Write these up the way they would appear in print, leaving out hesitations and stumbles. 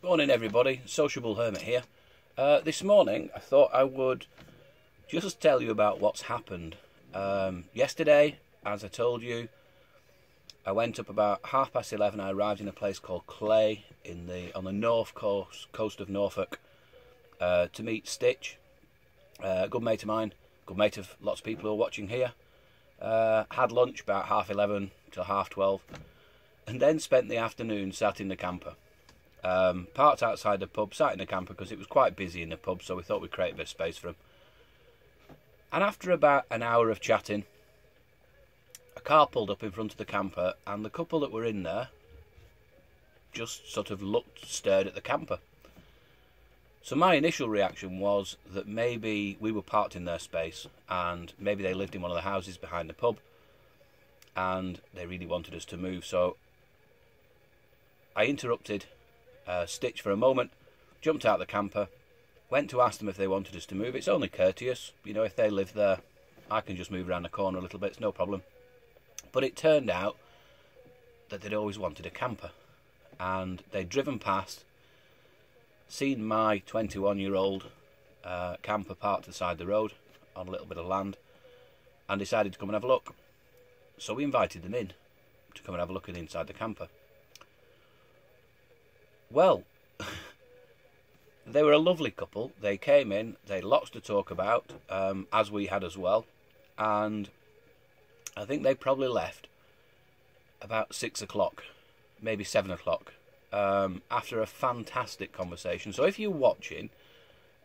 Morning everybody, Sociable Hermit here. This morning I thought I would just tell you about what's happened. Yesterday, as I told you, I went up about 11:30. I arrived in a place called Clay on the north coast of Norfolk to meet Stitch, a good mate of mine, good mate of lots of people who are watching here. Had lunch about 11:30 till 12:30 and then spent the afternoon sat in the camper. Parked outside the pub, sat in the camper because it was quite busy in the pub, so we thought we'd create a bit of space for him. And after about an hour of chatting, a car pulled up in front of the camper, and the couple that were in there just sort of stared at the camper. So my initial reaction was that maybe we were parked in their space, and maybe they lived in one of the houses behind the pub, and they really wanted us to move. So I interrupted Stitch for a moment, jumped out of the camper, went to ask them if they wanted us to move. It's only courteous, you know, if they live there, I can just move around the corner a little bit, it's no problem. But it turned out that they'd always wanted a camper, and they'd driven past, seen my 21-year-old camper parked beside the road on a little bit of land, and decided to come and have a look. So we invited them in to come and have a look at inside the camper. Well, they were a lovely couple. They came in, they had lots to talk about, as we had as well, and I think they probably left about 6 o'clock, maybe 7 o'clock, after a fantastic conversation. So if you're watching,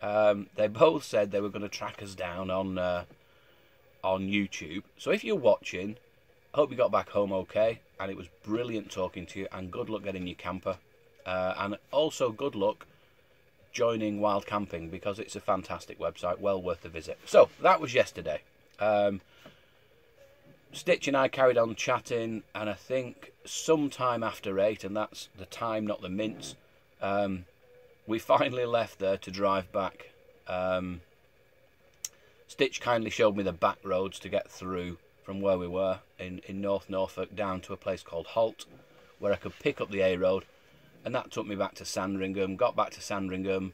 they both said they were going to track us down on YouTube. So if you're watching, I hope you got back home okay, and it was brilliant talking to you, and good luck getting your camper. And also good luck joining Wild Camping, because it's a fantastic website, well worth a visit. So that was yesterday. Stitch and I carried on chatting, and I think sometime after 8, and that's the time, not the minutes, we finally left there to drive back. Stitch kindly showed me the back roads to get through from where we were in North Norfolk down to a place called Holt, where I could pick up the A road. And that took me back to Sandringham. Got back to Sandringham,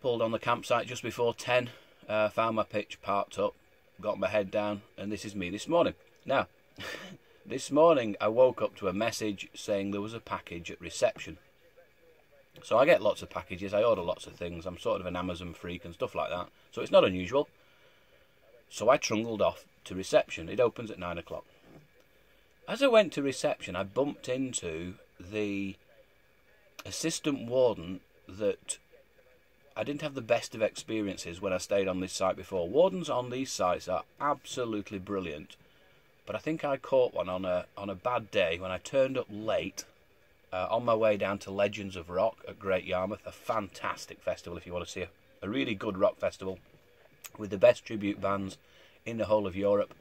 pulled on the campsite just before 10, found my pitch, parked up, got my head down, and this is me this morning. Now, this morning I woke up to a message saying there was a package at reception. So I get lots of packages, I order lots of things, I'm sort of an Amazon freak and stuff like that, so it's not unusual. So I trundled off to reception. It opens at 9 o'clock. As I went to reception, I bumped into the assistant warden that I didn't have the best of experiences when I stayed on this site before. Wardens on these sites are absolutely brilliant, but I think I caught one on a bad day when I turned up late on my way down to Legends of Rock at Great Yarmouth, a fantastic festival if you want to see a really good rock festival with the best tribute bands in the whole of Europe.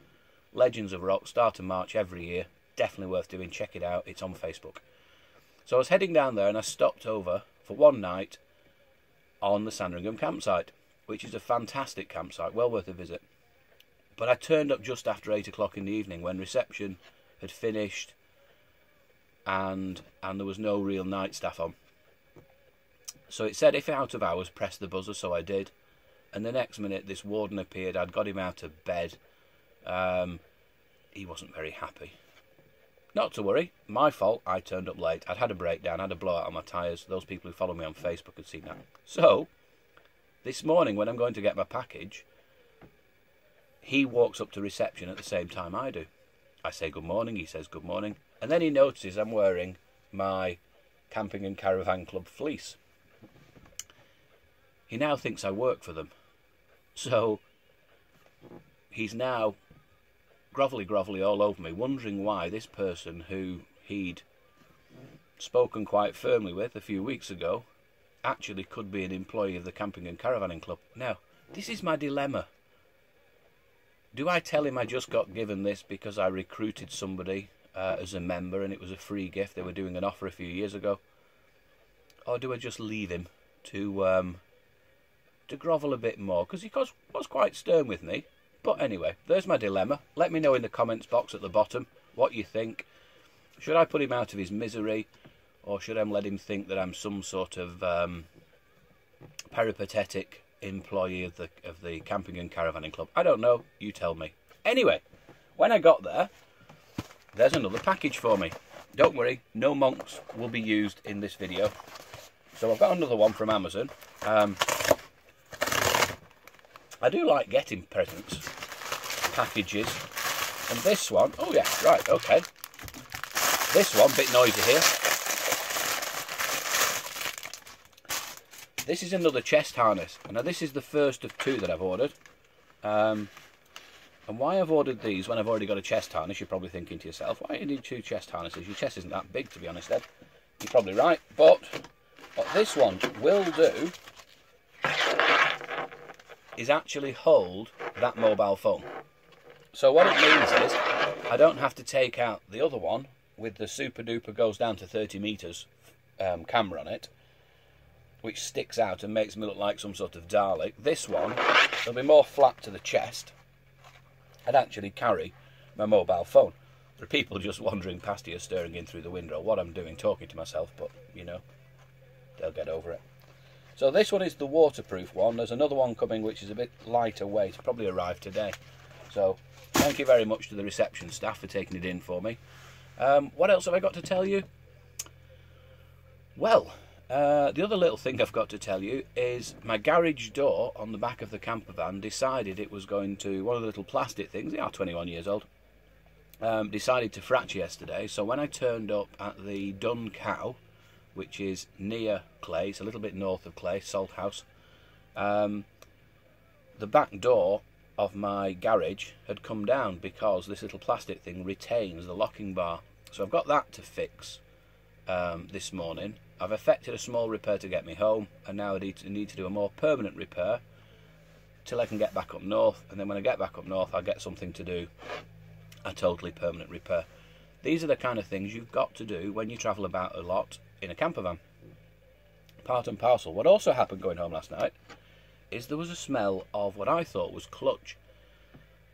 Legends of Rock, start of March every year, definitely worth doing, check it out, it's on Facebook. So I was heading down there, and I stopped over for one night on the Sandringham campsite, which is a fantastic campsite, well worth a visit. But I turned up just after 8 o'clock in the evening when reception had finished, and there was no real night staff on. So it said, if out of hours, press the buzzer, so I did. And the next minute, this warden appeared. I'd got him out of bed. He wasn't very happy. Not to worry, my fault, I turned up late. I'd had a breakdown, had a blowout on my tyres. Those people who follow me on Facebook had seen that. So, this morning when I'm going to get my package, he walks up to reception at the same time I do. I say good morning, he says good morning, and then he notices I'm wearing my Camping and Caravan Club fleece. He now thinks I work for them. So, he's now grovelly all over me, wondering why this person who he'd spoken quite firmly with a few weeks ago actually could be an employee of the Camping and Caravanning Club. Now, this is my dilemma. Do I tell him I just got given this because I recruited somebody as a member and it was a free gift, they were doing an offer a few years ago? Or do I just leave him to grovel a bit more? Because he was quite stern with me. But anyway, there's my dilemma. Let me know in the comments box at the bottom what you think. Should I put him out of his misery, or should I let him think that I'm some sort of peripatetic employee of the camping and caravanning club? I don't know. You tell me. Anyway, when I got there, there's another package for me. Don't worry, no monks will be used in this video. So I've got another one from Amazon. I do like getting presents, packages, and this one, oh yeah, right, okay. This one, bit noisy here. This is another chest harness. Now this is the first of two that I've ordered. And why I've ordered these when I've already got a chest harness, you're probably thinking to yourself, why do you need two chest harnesses? Your chest isn't that big, to be honest, Ed. You're probably right. But what this one will do is actually hold that mobile phone. So what it means is I don't have to take out the other one with the super duper goes down to 30 metres camera on it, which sticks out and makes me look like some sort of Dalek. This one will be more flat to the chest and actually carry my mobile phone. There are people just wandering past here, staring in through the window, what I'm doing, talking to myself, but, you know, they'll get over it. So this one is the waterproof one. There's another one coming which is a bit lighter weight, probably arrived today. So thank you very much to the reception staff for taking it in for me. What else have I got to tell you? Well, the other little thing I've got to tell you is my garage door on the back of the camper van decided it was going to, one of the little plastic things, they are 21 years old, decided to fracture yesterday. So when I turned up at the Dun Cow, which is near Clay, it's a little bit north of Clay, Salthouse, the back door of my garage had come down because this little plastic thing retains the locking bar. So I've got that to fix this morning. I've effected a small repair to get me home, and now I need to do a more permanent repair till I can get back up north, and then when I get back up north I'll get something to do a totally permanent repair. These are the kind of things you've got to do when you travel about a lot in a camper van. Part and parcel. What also happened going home last night is there was a smell of what I thought was clutch,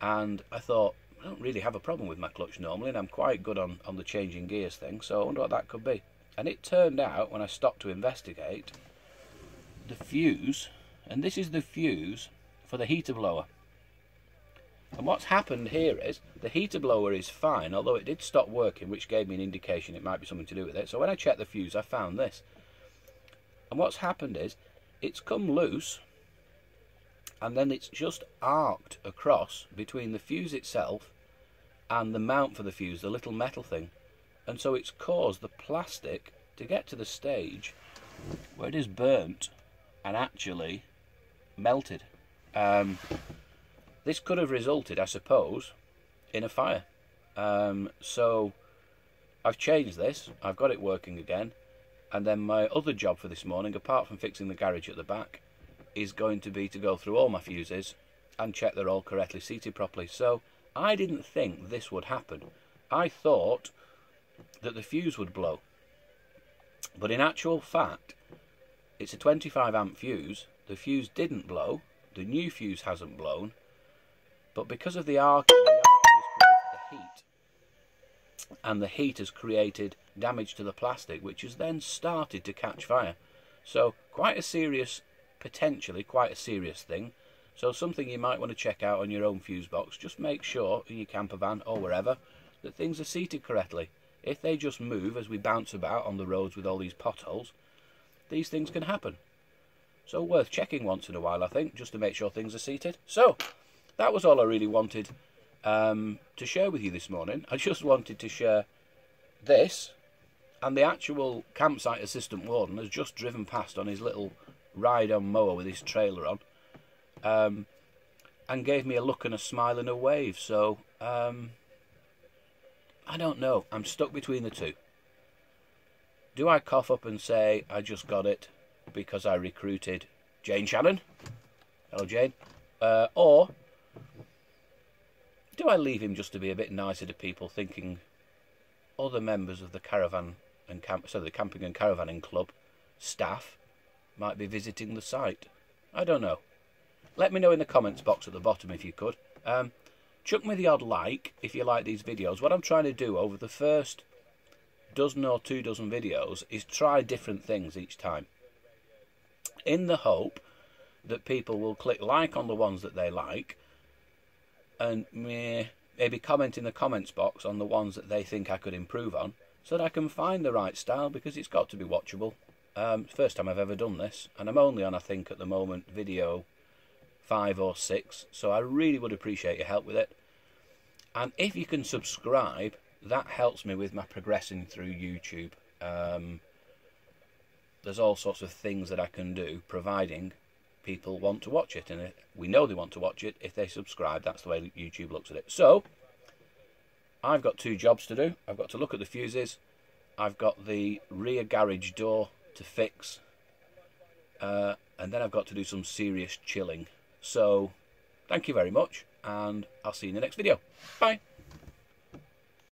and I thought, I don't really have a problem with my clutch normally, and I'm quite good on the changing gears thing, so I wonder what that could be. And it turned out, when I stopped to investigate, the fuse, and this is the fuse for the heater blower. And what's happened here is, the heater blower is fine, although it did stop working, which gave me an indication it might be something to do with it. So when I checked the fuse, I found this. And what's happened is, it's come loose, and then it's just arced across between the fuse itself and the mount for the fuse, the little metal thing. And so it's caused the plastic to get to the stage where it is burnt and actually melted. This could have resulted, I suppose, in a fire. So I've changed this, I've got it working again, and then my other job for this morning, apart from fixing the garage at the back, is going to be to go through all my fuses and check they're all correctly seated properly. So I didn't think this would happen. I thought that the fuse would blow, but in actual fact it's a 25 amp fuse. The fuse didn't blow, the new fuse hasn't blown, but because of the arcing has created the heat, and the heat has created damage to the plastic, which has then started to catch fire. So quite a serious, potentially quite a serious thing. So something you might want to check out on your own fuse box. Just make sure in your camper van or wherever that things are seated correctly. If they just move as we bounce about on the roads with all these potholes, these things can happen. So worth checking once in a while, I think, just to make sure things are seated. So that was all I really wanted to share with you this morning. I just wanted to share this, and the actual campsite assistant warden has just driven past on his little ride-on mower with his trailer on, and gave me a look and a smile and a wave. So I don't know. I'm stuck between the two. Do I cough up and say I just got it because I recruited Jane Shannon? Hello, Jane. Or do I leave him just to be a bit nicer to people, thinking other members of the caravan and the camping and caravanning club staff might be visiting the site? I don't know. Let me know in the comments box at the bottom if you could. Chuck me the odd like if you like these videos. What I'm trying to do over the first dozen or 2 dozen videos is try different things each time, in the hope that people will click like on the ones that they like, and maybe comment in the comments box on the ones that they think I could improve on, so that I can find the right style, because it's got to be watchable. First time I've ever done this, and I'm only on, I think at the moment, video 5 or 6, so I really would appreciate your help with it. And if you can subscribe, that helps me with my progressing through YouTube. There's all sorts of things that I can do, providing people want to watch it, and we know they want to watch it if they subscribe. That's the way YouTube looks at it. So I've got 2 jobs to do. I've got to look at the fuses, I've got the rear garage door to fix, and then I've got to do some serious chilling. So thank you very much, and I'll see you in the next video. Bye.